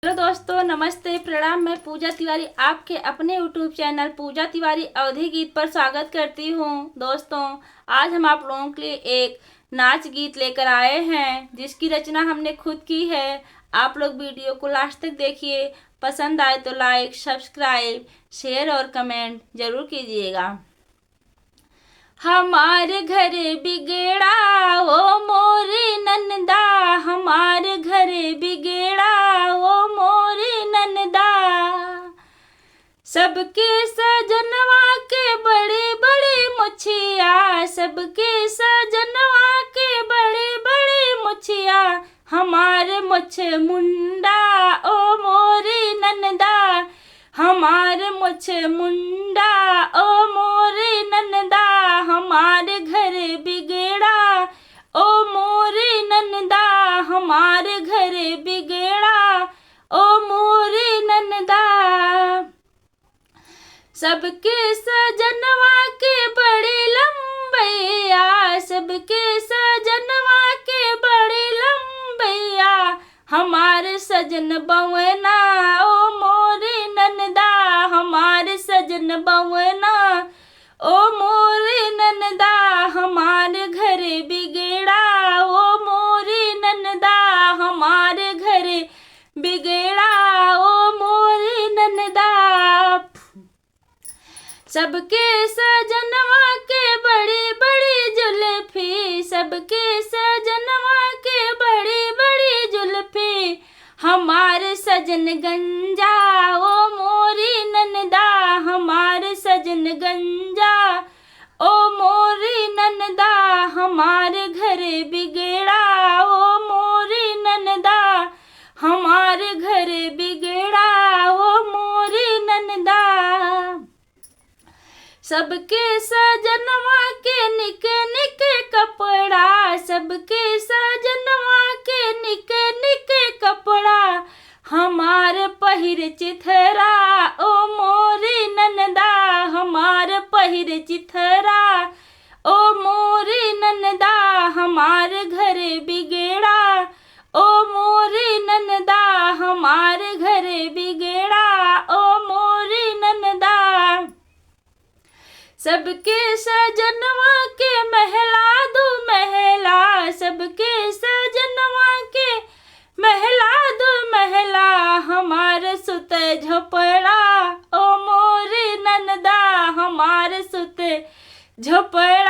Hello दोस्तों, नमस्ते, प्रणाम। मैं पूजा तिवारी आपके अपने यूट्यूब चैनल पूजा तिवारी अवधी गीत पर स्वागत करती हूँ। दोस्तों, आज हम आप लोगों के लिए एक नाच गीत लेकर आए हैं जिसकी रचना हमने खुद की है। आप लोग वीडियो को लास्ट तक देखिए। पसंद आए तो लाइक, सब्सक्राइब, शेयर और कमेंट जरूर कीजिएगा। हमारे घर बिगड़ा वो मोरी नंदा, हमारे घर बिगड़ा वो मोरी नंदा। सबके सजनवा के बड़े बड़े मुछिया, सबके सजनवा के बड़े बड़े मुछिया। हमारे मुछ मुंडा ओ मोरी नंदा, हमारे मुछ मुंडा ओ मोरी नंदा। हमारे घर बिगड़ा ओ मोरी नंदा, हमारे घर बिगड़ा ओ मोरी नंदा। सबके सजनवा के बड़े लंबैया, सबके सजनवा के बड़े लंबैया। हमारे सजन बवना ओ मोरी नंदा, हमारे सजन बवना ओ मोरी नंदा। हमारे घर बिगड़ा ओ मोरी नंदा, हमारे घर बिगड़ा ओ मोरी नंदा। सबके सजनवा के बड़ी बड़ी जुल्फी, सबके सजनवा के बड़ी बड़ी जुल्फी। हमारे सजन गंजा ओ मोरी नंदा, हमारे सजन गंजा ओ मोरी नंदा। हमारे घर बिगड़ा ओ मोरी नंदा, हमारे घर बिगड़ा ओ मोरी नंदा। सबके सजनवा के निके निके कपड़ा, सबके सजनवा के निके निके कपड़ा। हमारे पहिर चिथरा ओ मोरी नंदा, हमारे पहिर चिथरा ओ मोरी नंदा। हमारे घर बिगड़ा ओ मोरी नंदा, हमारे घर बिगड़ा ओ मोरी नंदा। सबके सजनवा के महला दू महला, सबके सजनवा के महला दू महला। हमारे सुते झोपड़ा ओ मोरी नंदा, हमारे सुते झोपड़ा